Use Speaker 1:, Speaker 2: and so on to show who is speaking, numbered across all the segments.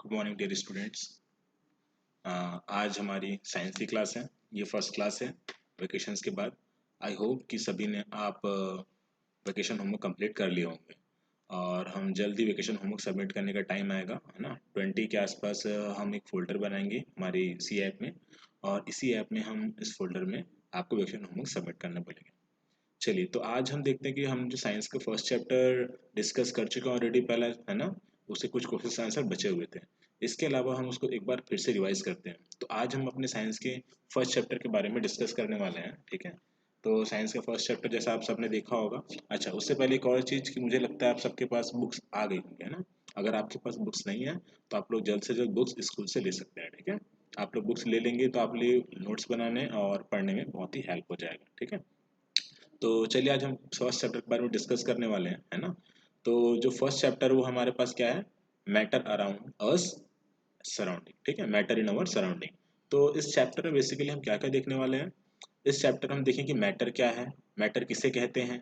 Speaker 1: Good morning dear students. आज हमारी science की क्लास है। ये फर्स्ट क्लास है वेकेशंस के बाद। आई होप कि सभी ने आप वेकेशन होमवर्क कंप्लीट कर लिए होंगे और हम जल्दी वेकेशन होमवर्क सबमिट करने का टाइम आएगा, है ना। 20 के आसपास हम एक फ़ोल्डर बनाएंगे हमारी सी ऐप में, और इसी ऐप में हम इस फोल्डर में आपको वेकेशन होमवर्क सबमिट करना पड़ेगा। चलिए, तो आज हम देखते हैं कि हम जो साइंस का फर्स्ट चैप्टर डिस्कस कर चुके हैं ऑलरेडी पहले, है ना। उससे कुछ क्वेश्चन आंसर बचे हुए थे। इसके अलावा हम उसको एक बार फिर से रिवाइज करते हैं। तो आज हम अपने साइंस के फर्स्ट चैप्टर के बारे में डिस्कस करने वाले हैं, ठीक है। तो साइंस का फर्स्ट चैप्टर जैसा आप सबने देखा होगा। अच्छा, उससे पहले एक और चीज़ कि मुझे लगता है आप सबके पास बुक्स आ गई होंगी, है ना। अगर आपके पास बुक्स नहीं है तो आप लोग जल्द से जल्द बुक्स स्कूल से ले सकते हैं, ठीक है। आप लोग बुक्स ले लेंगे तो आप लिए नोट्स बनाने और पढ़ने में बहुत ही हेल्प हो जाएगा, ठीक है। तो चलिए, आज हम फर्स्ट चैप्टर के बारे में डिस्कस करने वाले हैं, है ना। तो जो फर्स्ट चैप्टर वो हमारे पास क्या है, मैटर अराउंड अस सराउंडिंग, ठीक है, मैटर इन अवर सराउंडिंग। तो इस चैप्टर में बेसिकली हम क्या क्या देखने वाले हैं। इस चैप्टर में हम देखें कि मैटर क्या है, मैटर किसे कहते हैं,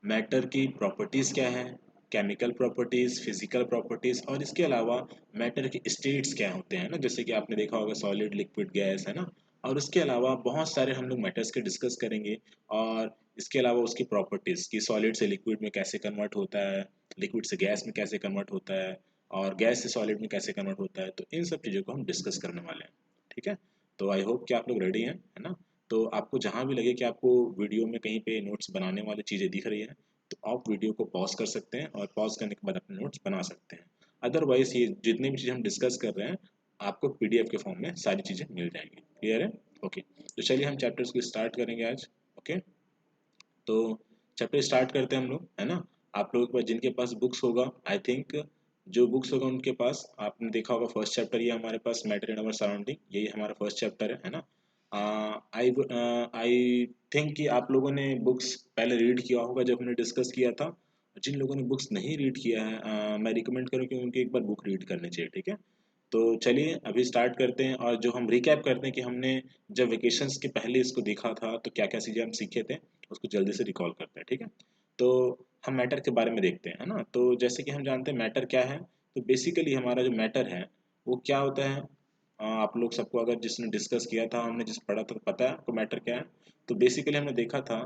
Speaker 1: मैटर की प्रॉपर्टीज़ क्या है, केमिकल प्रॉपर्टीज़, फिजिकल प्रॉपर्टीज़, और इसके अलावा मैटर के स्टेट्स क्या होते हैं ना, जैसे कि आपने देखा होगा सॉलिड, लिक्विड, गैस, है ना। और उसके अलावा बहुत सारे हम लोग मैटर्स के डिस्कस करेंगे। और इसके अलावा उसकी प्रॉपर्टीज़ कि सॉलिड से लिक्विड में कैसे कन्वर्ट होता है, लिक्विड से गैस में कैसे कन्वर्ट होता है, और गैस से सॉलिड में कैसे कन्वर्ट होता है। तो इन सब चीज़ों को हम डिस्कस करने वाले हैं, ठीक है। तो आई होप कि आप लोग रेडी हैं, है ना। तो आपको जहाँ भी लगे कि आपको वीडियो में कहीं पे नोट्स बनाने वाली चीज़ें दिख रही हैं, तो आप वीडियो को पॉज कर सकते हैं और पॉज करने के बाद अपने नोट्स बना सकते हैं। अदरवाइज ये जितनी भी चीज़ें हम डिस्कस कर रहे हैं आपको पीडीएफ के फॉर्म में सारी चीज़ें मिल जाएंगी। क्लियर है? ओके। तो चलिए हम चैप्टर्स को स्टार्ट करेंगे आज। ओके, तो चैप्टर स्टार्ट करते हैं हम लोग, है ना। आप लोगों के पास जिनके पास बुक्स होगा, आई थिंक जो बुक्स होगा उनके पास आपने देखा होगा फर्स्ट चैप्टर ये हमारे पास मैटर इन अवर सराउंडिंग, यही हमारा फर्स्ट चैप्टर है ना। आई थिंक कि आप लोगों ने बुक्स पहले रीड किया होगा जब हमने डिस्कस किया था। जिन लोगों ने बुक्स नहीं रीड किया है, मैं रिकमेंड करूँ कि उनके एक बार बुक रीड करनी चाहिए, ठीक है। तो चलिए अभी स्टार्ट करते हैं, और जो हम रिकैप करते हैं कि हमने जब वेकेशंस के पहले इसको देखा था तो क्या क्या चीज़ें हम सीखे थे, उसको जल्दी से रिकॉल करते हैं, ठीक है। तो हम मैटर के बारे में देखते हैं, है ना। तो जैसे कि हम जानते हैं मैटर क्या है। तो बेसिकली हमारा जो मैटर है वो क्या होता है। आप लोग सबको, अगर जिसने डिस्कस किया था, हमने जिस पढ़ा था, तो पता है आपको मैटर क्या है। तो बेसिकली हमने देखा था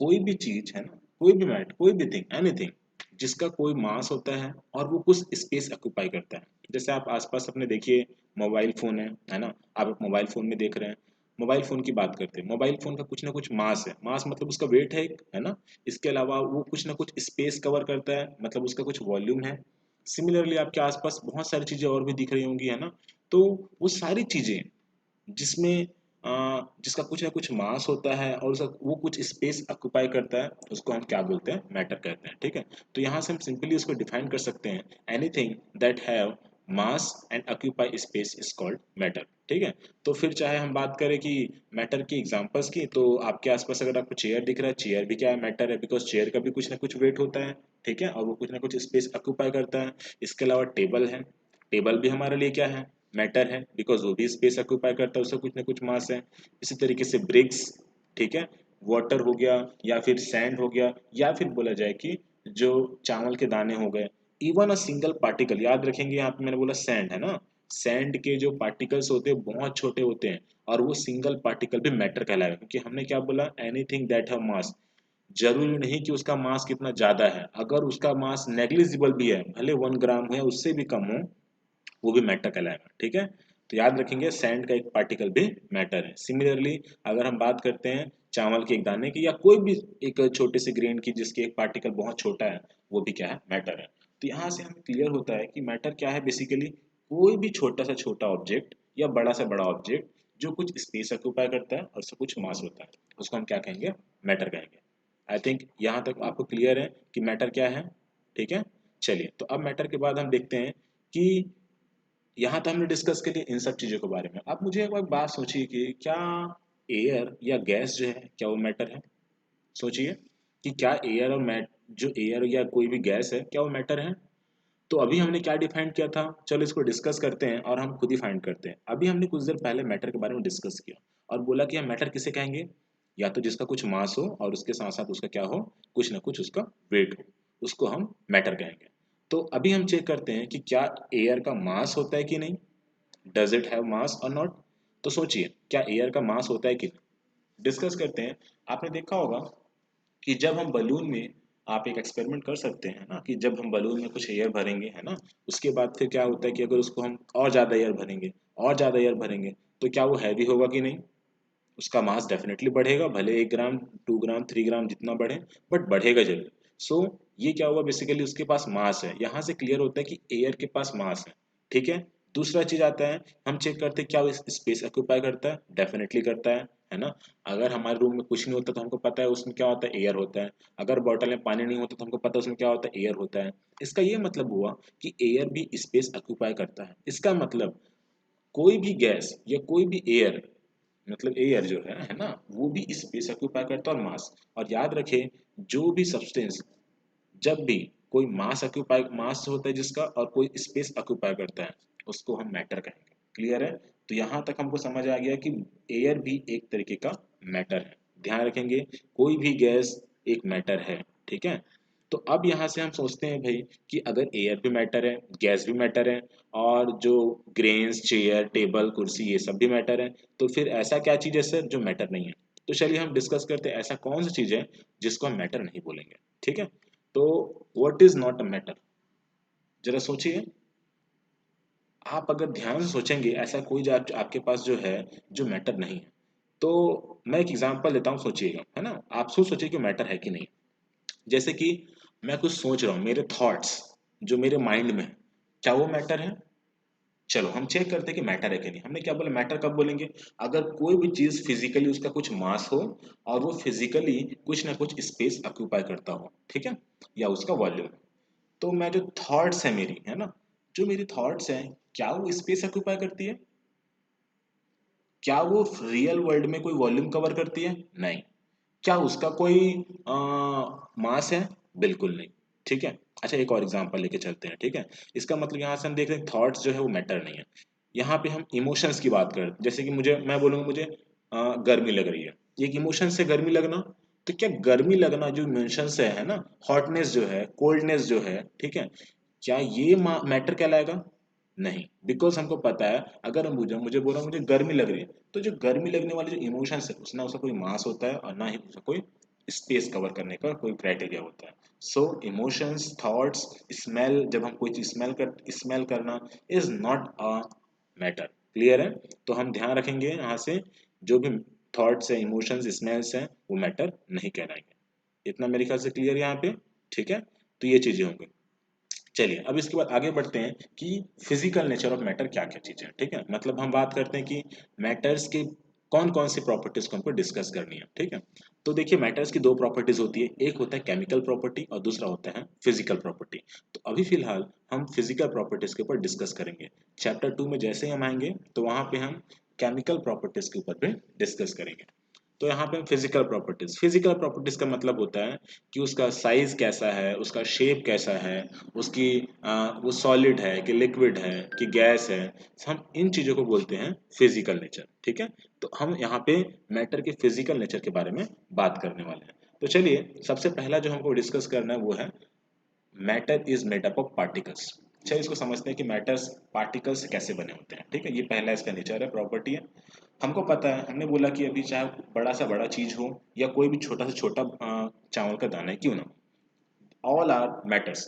Speaker 1: कोई भी चीज़, है ना, कोई भी मैटर, कोई भी थिंग, एनीथिंग जिसका कोई मास होता है और वो कुछ स्पेस ऑक्यूपाई करता है। जैसे आप आसपास अपने देखिए, मोबाइल फ़ोन है ना। आप मोबाइल फ़ोन में देख रहे हैं, मोबाइल फ़ोन की बात करते हैं, मोबाइल फ़ोन का कुछ ना कुछ मास है, मास मतलब उसका वेट है एक, है ना। इसके अलावा वो कुछ ना कुछ स्पेस कवर करता है, मतलब उसका कुछ वॉल्यूम है। सिमिलरली आपके आसपास बहुत सारी चीज़ें और भी दिख रही होंगी, है ना। तो वो सारी चीज़ें जिसमें जिसका कुछ ना कुछ मास होता है और उसका वो कुछ स्पेस ऑक्यूपाई करता है, उसको हम क्या बोलते हैं, मैटर कहते हैं, ठीक है। तो यहाँ से हम सिंपली उसको डिफाइन कर सकते हैं, anything that have mass and occupy space is called matter, ठीक है। तो फिर चाहे हम बात करें कि मैटर की एग्जांपल्स की, तो आपके आसपास अगर आपको चेयर दिख रहा है, चेयर भी क्या है, मैटर है, बिकॉज चेयर का भी कुछ ना कुछ वेट होता है, ठीक है, और वो कुछ ना कुछ स्पेस ऑक्यूपाई करता है। इसके अलावा टेबल है, टेबल भी हमारे लिए क्या है, मैटर है, बिकॉज वो भी स्पेस ऑक्यूपाई करता है, उसका कुछ ना कुछ मास है। इसी तरीके से ब्रिक्स, ठीक है, वाटर हो गया, या फिर सैंड हो गया, या फिर बोला जाए कि जो चावल के दाने हो गए, इवन अ सिंगल पार्टिकल, याद रखेंगे यहाँ पे मैंने बोला सैंड, है ना। सैंड के जो पार्टिकल्स होते हैं बहुत छोटे होते हैं, और वो सिंगल पार्टिकल भी मैटर कहलाएगा, क्योंकि हमने क्या बोला, एनीथिंग दैट हैव मास। जरूरी नहीं कि उसका मास कितना ज्यादा है, अगर उसका मास नेग्लिजिबल भी है, भले 1 ग्राम हो या उससे भी कम हो, वो भी मैटर कहलाएगा, ठीक है। तो याद रखेंगे सैंड का एक पार्टिकल भी मैटर है। सिमिलरली अगर हम बात करते हैं चावल के एक दाने की, या कोई भी एक छोटे से ग्रेन की जिसके एक पार्टिकल बहुत छोटा है, वो भी क्या है, मैटर है। तो यहाँ से हमें क्लियर होता है कि मैटर क्या है, बेसिकली कोई भी छोटा से छोटा ऑब्जेक्ट या बड़ा से बड़ा ऑब्जेक्ट जो कुछ स्पेस ऑक्यूपाई करता है और उसका कुछ मास होता है, उसको हम क्या कहेंगे, मैटर कहेंगे। आई थिंक यहाँ तक आपको क्लियर है कि मैटर क्या है, ठीक है। चलिए, तो अब मैटर के बाद हम देखते हैं कि यहाँ तो हमने डिस्कस के लिए इन सब चीज़ों के बारे में। अब मुझे एक बात सोचिए कि क्या एयर या गैस जो है, क्या वो मैटर है। सोचिए कि क्या एयर और मैट जो एयर या कोई भी गैस है, क्या वो मैटर है। तो अभी हमने क्या डिफाइन किया था, चलो इसको डिस्कस करते हैं और हम खुद ही फाइंड करते हैं। अभी हमने कुछ देर पहले मैटर के बारे में डिस्कस किया और बोला कि हम मैटर किसे कहेंगे, या तो जिसका कुछ मास हो और उसके साथ साथ उसका क्या हो, कुछ ना कुछ उसका वेट हो, उसको हम मैटर कहेंगे। तो अभी हम चेक करते हैं कि क्या एयर का मास होता है कि नहीं, डज इट हैव मास और नॉट। तो सोचिए क्या एयर का मास होता है कि नहीं, डिस्कस करते हैं। आपने देखा होगा कि जब हम बलून में, आप एक एक्सपेरिमेंट कर सकते हैं ना, कि जब हम बलून में कुछ एयर भरेंगे है ना, उसके बाद फिर क्या होता है कि अगर उसको हम और ज़्यादा एयर भरेंगे, और ज़्यादा एयर भरेंगे, तो क्या वो हैवी होगा कि नहीं, उसका मास डेफिनेटली बढ़ेगा, भले 1 ग्राम 2 ग्राम 3 ग्राम जितना बढ़े, बट बढ़ेगा जरूर। सो ये क्या हुआ, बेसिकली उसके पास मास है, यहाँ से क्लियर होता है कि एयर के पास मास है। ठीक है। दूसरा चीज आता है, हम चेक करते हैं क्या वो स्पेस ऑक्यूपाई करता है, डेफिनेटली करता है ना। अगर हमारे रूम में कुछ नहीं होता तो हमको पता है उसमें क्या होता है, एयर होता है। अगर बॉटल में पानी नहीं होता तो हमको पता है उसमें क्या होता है, एयर होता है। इसका ये मतलब हुआ कि एयर भी स्पेस ऑक्यूपाई करता है। इसका मतलब कोई भी गैस या कोई भी एयर, मतलब एयर जो है ना, वो भी स्पेस ऑक्यूपाई करता है और मास। और याद रखें, जो भी सब्सटेंस, जब भी कोई मास ऑक्यूपाई, मास होता है जिसका, और कोई स्पेस ऑक्यूपाई करता है, उसको हम मैटर कहेंगे। क्लियर है। तो यहाँ तक हमको समझ आ गया कि एयर भी एक तरीके का मैटर है। ध्यान रखेंगे, कोई भी गैस एक मैटर है। ठीक है। तो अब यहाँ से हम सोचते हैं भाई कि अगर एयर भी मैटर है, गैस भी मैटर है, और जो ग्रेन्स, चेयर, टेबल, कुर्सी, ये सब भी मैटर है, तो फिर ऐसा क्या चीज़ है सर जो मैटर नहीं है। तो चलिए हम डिस्कस करते हैं ऐसा कौन सी चीज़ है जिसको हम मैटर नहीं बोलेंगे। ठीक है। तो what is not a matter, जरा सोचिए। आप अगर ध्यान से सोचेंगे ऐसा कोई आपके पास जो है जो मैटर नहीं है। तो मैं एक एग्जांपल देता हूँ, सोचिएगा है ना, आप सोचिए कि मैटर है कि नहीं। जैसे कि मैं कुछ सोच रहा हूँ, मेरे थॉट्स जो मेरे माइंड में है, क्या वो मैटर है। चलो हम चेक करते हैं कि मैटर है कि नहीं। हमने क्या बोला, मैटर कब बोलेंगे, अगर कोई भी चीज फिजिकली उसका कुछ मास हो, और वो फिजिकली कुछ ना कुछ स्पेस ऑक्यूपाई करता हो, ठीक है, या उसका वॉल्यूम। तो मैं जो थॉट्स है मेरी, है ना, जो मेरी थॉट्स हैं, क्या वो स्पेस ऑक्यूपाई करती है, क्या वो रियल वर्ल्ड में कोई वॉल्यूम कवर करती है, नहीं। क्या उसका कोई मास है, बिल्कुल नहीं। ठीक है। अच्छा एक और एग्जांपल लेके चलते हैं। ठीक है। इसका मतलब यहाँ से हम देख रहे हैं थॉट्स जो है वो मैटर नहीं है। यहाँ पे हम इमोशंस की बात करें, जैसे कि मुझे, मैं बोलूँगा मुझे गर्मी लग रही है, एक इमोशन से गर्मी लगना। तो क्या गर्मी लगना जो इमोशंस है ना, हॉटनेस जो है, कोल्डनेस जो है, ठीक है, क्या ये मैटर कहलाएगा, नहीं। बिकॉज हमको पता है, अगर मुझे मुझे बोला मुझे गर्मी लग रही है, तो जो गर्मी लगने वाले जो इमोशंस है उसना उसका कोई मास होता है, और ना ही उसका कोई स्पेस कवर करने का कोई क्राइटेरिया होता है। सो इमोशंस, थॉट्स, स्मेल, जब हम कोई चीज स्मेल करना, is not a matter. Clear है। तो हम ध्यान रखेंगे यहाँ से, जो भी थॉट्स है, इमोशंस, स्मेल्स हैं, वो मैटर नहीं कहलाएंगे। इतना मेरे ख्याल से क्लियर है यहाँ पे। ठीक है। तो ये चीजें होंगी। चलिए अब इसके बाद आगे बढ़ते हैं कि फिजिकल नेचर ऑफ मैटर क्या क्या चीज़ें हैं। ठीक है। मतलब हम बात करते हैं कि मैटर्स के कौन कौन सी प्रॉपर्टीज को हमको डिस्कस करनी है। ठीक है। तो देखिए मैटर्स की दो प्रॉपर्टीज होती है, एक होता है केमिकल प्रॉपर्टी और दूसरा होता है फिजिकल प्रॉपर्टी। तो अभी फिलहाल हम फिजिकल प्रॉपर्टीज के ऊपर डिस्कस करेंगे। चैप्टर 2 में जैसे ही हम आएंगे तो वहां पे हम केमिकल प्रॉपर्टीज के ऊपर भी डिस्कस करेंगे। तो यहाँ पे फिजिकल प्रॉपर्टीज का मतलब होता है कि उसका साइज कैसा है, उसका शेप कैसा है, उसकी वो सॉलिड है कि लिक्विड है कि गैस है। हम इन चीजों को बोलते हैं फिजिकल नेचर। ठीक है। तो हम यहाँ पे मैटर के फिजिकल नेचर के बारे में बात करने वाले हैं। तो चलिए सबसे पहला जो हमको डिस्कस करना है वो है matter is made up of particles. अच्छा इसको समझते हैं कि मैटर्स पार्टिकल्स से कैसे बने होते हैं। ठीक है। ये पहला इसका नेचर है, प्रॉपर्टी है। हमको पता है, हमने बोला कि अभी चाहे बड़ा सा बड़ा चीज हो या कोई भी छोटा से छोटा चावल का दाना है क्यों ना, ऑल आर मैटर्स।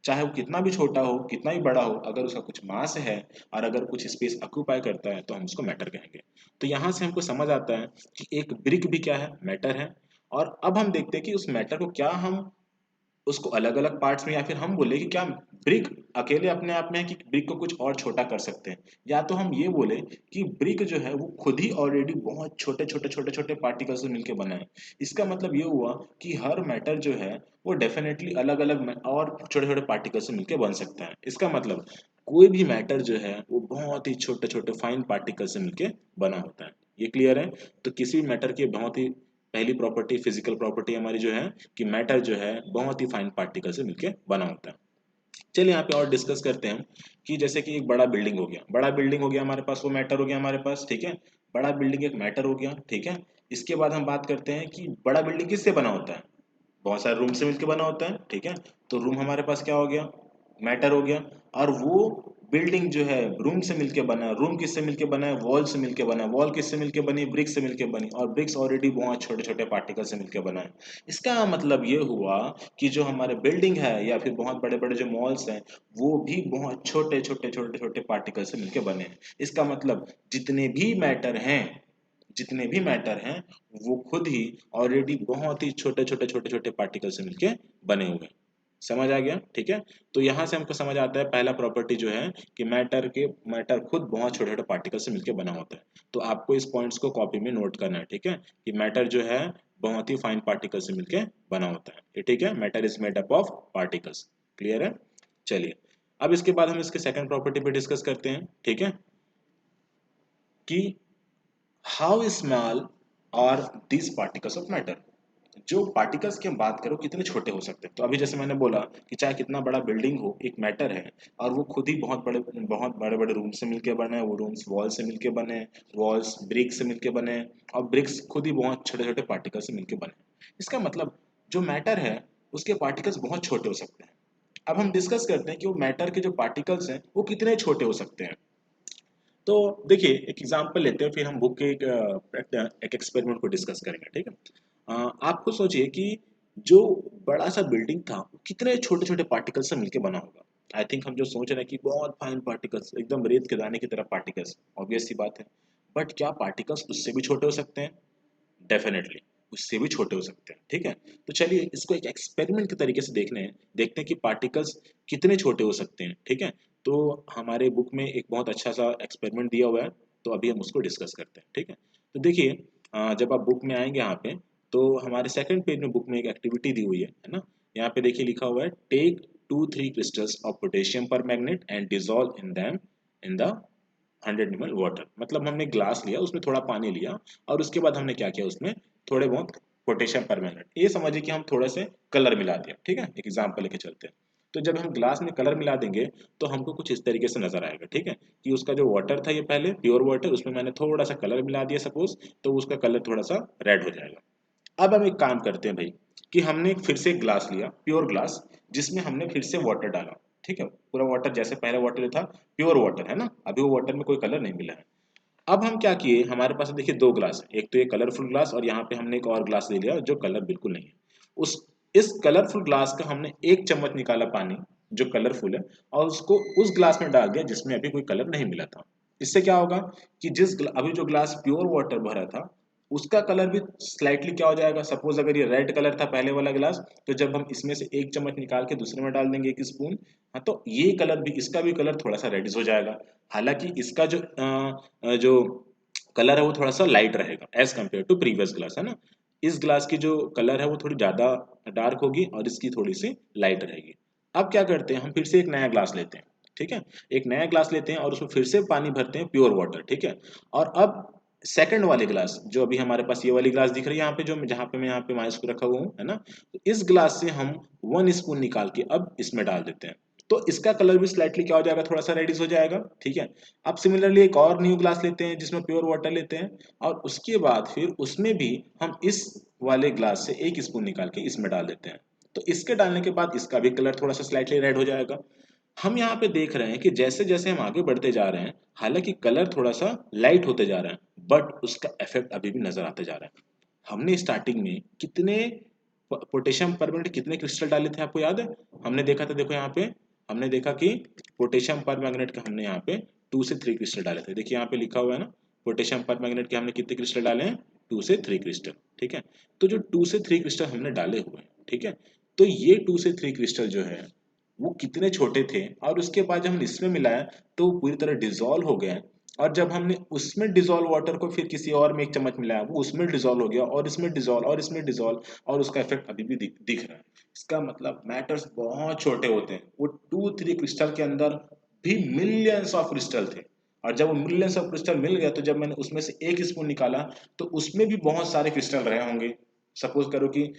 Speaker 1: चाहे वो कितना भी छोटा हो, कितना भी बड़ा हो, अगर उसका कुछ मास है और अगर कुछ स्पेस ऑक्यूपाई करता है तो हम उसको मैटर कहेंगे। तो यहाँ से हमको समझ आता है कि एक ब्रिक भी क्या है, मैटर है। और अब हम देखते हैं कि उस मैटर को क्या हम उसको अलग अलग पार्ट्स में, या फिर हम बोले कि क्या ब्रिक अकेले अपने आप में है कि ब्रिक को कुछ और छोटा कर सकते हैं, या तो हम ये बोले कि ब्रिक जो है वो खुद ही ऑलरेडी बहुत छोटे छोटे छोटे छोटे पार्टिकल से मिलकर बना है। इसका मतलब ये हुआ कि हर मैटर जो है वो डेफिनेटली अलग अलग और छोटे छोटे पार्टिकल से मिलकर बन सकता है। इसका मतलब कोई भी मैटर जो है वो बहुत ही छोटे छोटे फाइन पार्टिकल से मिलकर बना होता है। ये क्लियर है। तो किसी भी मैटर की बहुत ही पहली प्रॉपर्टी, फिजिकल प्रॉपर्टी हमारी जो है कि मैटर जो है बहुत ही फाइन पार्टिकल से मिलकर बना होता है। चलिए यहाँ पे और डिस्कस करते हैं कि जैसे कि एक बड़ा बिल्डिंग हो गया, बड़ा बिल्डिंग हो गया हमारे पास, वो मैटर हो गया हमारे पास। ठीक है। बड़ा बिल्डिंग एक मैटर हो गया। ठीक है। इसके बाद हम बात करते हैं कि बड़ा बिल्डिंग किससे बना होता है, बहुत सारे रूम से मिलकर बना होता है। ठीक है। तो रूम हमारे पास क्या हो गया, मैटर हो गया। और वो बिल्डिंग जो है रूम से मिलके बना है, रूम किससे मिलके बना है, वॉल से मिलके बना है, वॉल किससे मिलके बनी, ब्रिक से मिलके बनी, और ब्रिक्स ऑलरेडी बहुत छोटे छोटे पार्टिकल से मिलके बना है। इसका मतलब ये हुआ कि जो हमारे बिल्डिंग है या फिर बहुत बड़े बड़े जो मॉल्स हैं वो भी बहुत छोटे छोटे छोटे छोटे पार्टिकल से मिलके बने हैं। इसका मतलब जितने भी मैटर हैं वो खुद ही ऑलरेडी बहुत ही छोटे छोटे छोटे छोटे पार्टिकल से मिलके बने हुए हैं। समझ आ गया? ठीक है। तो यहाँ से हमको समझ आता है पहला प्रॉपर्टी जो है कि मैटर खुद बहुत छोटे छोटे पार्टिकल से मिलके बना होता है। तो आपको इस पॉइंट्स को कॉपी में नोट करना है, ठीक है, कि मैटर जो है बहुत ही फाइन पार्टिकल से मिलके बना होता है। ये ठीक है, matter is made up of particles. Clear है? चलिए, अब इसके बाद हम इसके सेकंड प्रॉपर्टी पे डिस्कस करते हैं, ठीक है, कि how small are these particles of matter. जो पार्टिकल्स की हम बात करो कितने छोटे हो सकते हैं। तो अभी जैसे मैंने बोला कि चाहे कितना बड़ा बिल्डिंग हो, एक मैटर है और वो खुद ही बहुत बड़े बड़े रूम से मिलके बने हैं, वो रूम्स वॉल से मिलके बने हैं, वॉल्स ब्रिक से मिलके बने हैं, और ब्रिक्स खुद ही बहुत छोटे छोटे पार्टिकल से मिलके बने हैं। इसका मतलब जो मैटर है उसके पार्टिकल्स बहुत छोटे हो सकते हैं। अब हम डिस्कस करते हैं कि वो मैटर के जो पार्टिकल्स हैं वो कितने छोटे हो सकते हैं। तो देखिए, एक एग्जांपल लेते हैं, फिर हम बुक के एक एक्सपेरिमेंट को डिस्कस करेंगे, ठीक है। आप खुद सोचिए कि जो बड़ा सा बिल्डिंग था वो कितने छोटे छोटे पार्टिकल से मिलकर बना होगा। आई थिंक हम जो सोच रहे हैं कि बहुत फाइन पार्टिकल्स, एकदम रेत के दाने की तरह पार्टिकल्स, ऑब्वियस सी बात है। बट क्या पार्टिकल्स उससे भी छोटे हो सकते हैं? डेफिनेटली उससे भी छोटे हो सकते हैं, ठीक है। तो चलिए इसको एक एक्सपेरिमेंट के तरीके से देखते हैं कि पार्टिकल्स कितने छोटे हो सकते हैं, ठीक है। तो हमारे बुक में एक बहुत अच्छा सा एक्सपेरिमेंट दिया हुआ है, तो अभी हम उसको डिस्कस करते हैं, ठीक है। तो देखिए, जब आप बुक में आएंगे यहाँ पे, तो हमारे सेकंड पेज में बुक में एक एक्टिविटी दी हुई है ना। यहाँ पे देखिए लिखा हुआ है, टेक 2-3 क्रिस्टल्स ऑफ पोटेशियम पर magnet and dissolve in them in the 100 ml water. मतलब हमने ग्लास लिया, उसमें थोड़ा पानी लिया, और उसके बाद हमने क्या किया, उसमें थोड़े बहुत पोटेशियम परमैंगनेट, ये समझिए कि हम थोड़े से कलर मिला दिया, ठीक है। एक एग्जांपल लेके चलते हैं। तो जब हम ग्लास में कलर मिला देंगे तो हमको कुछ इस तरीके से नजर आएगा, ठीक है, कि उसका जो वाटर था, ये पहले प्योर वाटर, उसमें मैंने थोड़ा सा कलर मिला दिया सपोज, तो उसका कलर थोड़ा सा रेड हो जाएगा। अब हम एक काम करते हैं भाई, कि हमने फिर से एक ग्लास लिया, प्योर ग्लास, जिसमें हमने फिर से वाटर डाला, ठीक है, पूरा वाटर जैसे पहले वाटर था, प्योर वाटर है ना, अभी वो वाटर में कोई कलर नहीं मिला है। अब हम क्या किए, हमारे पास देखिए दो ग्लास है, एक तो ये कलरफुल ग्लास, और यहाँ पे हमने एक और ग्लास ले लिया जो कलर बिल्कुल नहीं है। उस इस कलरफुल ग्लास का हमने एक चम्मच निकाला पानी जो कलरफुल है, और उसको उस ग्लास में डाल दिया जिसमें अभी कोई कलर नहीं मिला था। इससे क्या होगा कि अभी जो ग्लास प्योर वाटर भरा था उसका कलर भी स्लाइटली क्या हो जाएगा। सपोज अगर ये रेड कलर था पहले वाला ग्लास, तो जब हम इसमें से एक चम्मच निकाल के दूसरे में डाल देंगे एक स्पून, हाँ, तो ये कलर भी, इसका भी कलर थोड़ा सा रेडिश हो जाएगा। हालांकि इसका जो कलर है वो थोड़ा सा लाइट रहेगा as compared to previous glass, है ना। इस ग्लास की जो कलर है वो थोड़ी ज्यादा डार्क होगी और इसकी थोड़ी सी लाइट रहेगी। अब क्या करते हैं, हम फिर से एक नया ग्लास लेते हैं, ठीक है, एक नया ग्लास लेते हैं और उसमें फिर से पानी भरते हैं, प्योर वाटर, ठीक है। और अब सेकंड वाले ग्लास, जो अभी हमारे पास ये वाली ग्लास दिख रही है यहाँ पे, जो जहाँ पे मैं यहाँ पे माइस को रखा हुआ हूँ, है ना, तो इस ग्लास से हम 1 स्पून निकाल के अब इसमें डाल देते हैं। तो इसका कलर भी स्लाइटली क्या हो जाएगा, थोड़ा सा रेडिश हो जाएगा, ठीक है। अब सिमिलरली एक और न्यू ग्लास लेते हैं जिसमें प्योर वाटर लेते हैं, और उसके बाद फिर उसमें भी हम इस वाले ग्लास से 1 स्पून निकाल के इसमें डाल देते हैं। तो इसके डालने के बाद इसका भी कलर थोड़ा सा स्लाइटली रेड हो जाएगा। हम यहाँ पे देख रहे हैं कि जैसे जैसे हम आगे बढ़ते जा रहे हैं, हालांकि कलर थोड़ा सा लाइट होते जा रहा है, बट उसका इफेक्ट अभी भी नजर आते जा रहा है। हमने स्टार्टिंग में कितने पोटेशियम परमैंगनेट, कितने क्रिस्टल डाले थे, आपको याद है? हमने देखा था, देखो यहाँ पे हमने देखा कि पोटेशियम परमैंगनेट के हमने यहाँ पे 2 से 3 क्रिस्टल डाले थे। देखिए यहाँ पे लिखा हुआ है ना, पोटेशियम परमैंगनेट के हमने कितने क्रिस्टल डाले हैं, 2 से 3 क्रिस्टल, ठीक है। तो जो 2 से 3 क्रिस्टल हमने डाले हुए हैं, ठीक है, तो ये 2 से 3 क्रिस्टल जो है वो कितने छोटे थे, और उसके बाद जब हमने इसमें मिलाया तो वो पूरी तरह डिसॉल्व हो गया। और जब हमने उसमें डिसॉल्व वाटर को फिर किसी और में एक चम्मच मिलाया, वो उसमें डिसॉल्व हो गया, और इसमें डिसॉल्व, और इसमें डिसॉल्व, और उसका इफेक्ट अभी भी दिख रहा है। इसका मतलब मैटर्स बहुत छोटे होते हैं। वो 2-3 क्रिस्टल के अंदर भी मिलियंस ऑफ क्रिस्टल थे, और जब वो मिलियंस ऑफ क्रिस्टल मिल गया तो जब मैंने उसमें से 1 स्पून निकाला तो उसमें भी बहुत सारे क्रिस्टल रहे होंगे। सपोज करो कि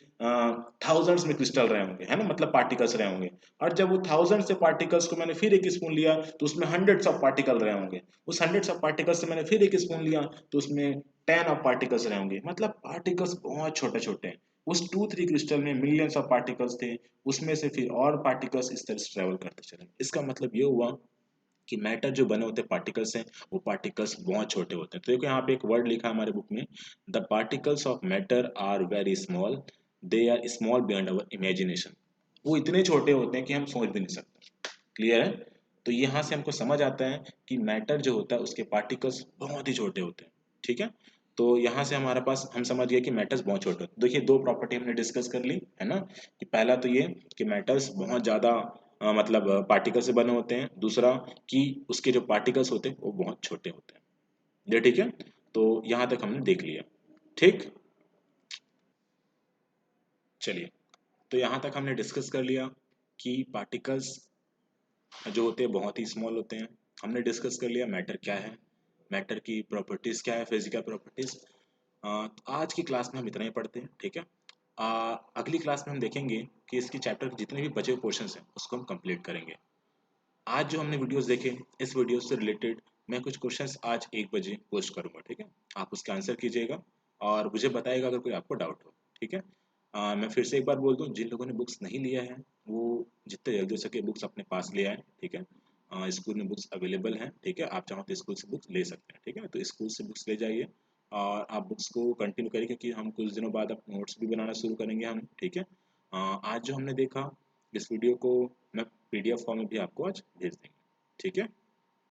Speaker 1: थाउजेंड्स में क्रिस्टल रहे होंगे, है ना, मतलब पार्टिकल्स रहे होंगे। और जब वो थाउजेंड से पार्टिकल्स को मैंने फिर 1 स्पून लिया तो उसमें हंड्रेड्स ऑफ पार्टिकल रहे होंगे। उस हंड्रेड्स ऑफ पार्टिकल्स से मैंने फिर 1 स्पून लिया तो उसमें 10 ऑफ पार्टिकल्स रहे होंगे। मतलब पार्टिकल्स बहुत छोटे छोटे हैं। उस 2-3 क्रिस्टल में मिलियंस ऑफ पार्टिकल्स थे, उसमें से फिर और पार्टिकल्स इस तरह से ट्रेवल करते चले। इसका मतलब ये हुआ कि मैटर जो बने होते पार्टिकल्स हैं, वो पार्टिकल्स बहुत छोटे होते हैं। तो देखो यहाँ पे एक वर्ड लिखा है हमारे बुक में, the particles of matter are very small, they are small beyond our imagination. वो इतने छोटे होते हैं कि हम सोच भी नहीं सकते। क्लियर है? तो यहाँ से हमको समझ आता है कि मैटर जो होता है उसके पार्टिकल्स बहुत ही छोटे होते हैं। ठीक है? तो यहाँ से हमारे पास हम समझ गए कि मैटर्स बहुत छोटे होते हैं। देखिए दो प्रॉपर्टी हमने डिस्कस कर ली है ना, कि पहला तो ये कि मैटर्स बहुत ज़्यादा मतलब पार्टिकल से बने होते हैं, दूसरा कि उसके जो पार्टिकल्स होते हैं वो बहुत छोटे होते हैं। ये ठीक है? तो यहाँ तक हमने देख लिया। ठीक, चलिए, तो यहाँ तक हमने डिस्कस कर लिया कि पार्टिकल्स जो होते हैं बहुत ही स्मॉल होते हैं। हमने डिस्कस कर लिया मैटर क्या है, मैटर की प्रॉपर्टीज क्या है, फिजिकल प्रॉपर्टीज। आज की क्लास में हम इतना ही पढ़ते हैं। ठीक है? अगली क्लास में हम देखेंगे कि इसकी चैप्टर के जितने भी बचे हुए पोर्शन हैं उसको हम कंप्लीट करेंगे। आज जो हमने वीडियोस देखे, इस वीडियो से रिलेटेड मैं कुछ क्वेश्चंस आज 1 बजे पोस्ट करूंगा। ठीक है? आप उसका आंसर कीजिएगा और मुझे बताइएगा अगर कोई आपको डाउट हो। ठीक है? मैं फिर से एक बार बोल दूं, जिन लोगों ने बुक्स नहीं लिया है वो जितने जल्दी हो सके बुक्स अपने पास ले आए। ठीक है? स्कूल में बुक्स अवेलेबल हैं। ठीक है? आप चाहो तो स्कूल से बुक्स ले सकते हैं। ठीक है? तो स्कूल से बुक्स ले जाइए और आप बुक्स को कंटिन्यू करिए, क्योंकि हम कुछ दिनों बाद अब नोट्स भी बनाना शुरू करेंगे हम। ठीक है? आज जो हमने देखा, इस वीडियो को मैं पीडीएफ फॉर्म में भी आपको आज भेज देंगे। ठीक है?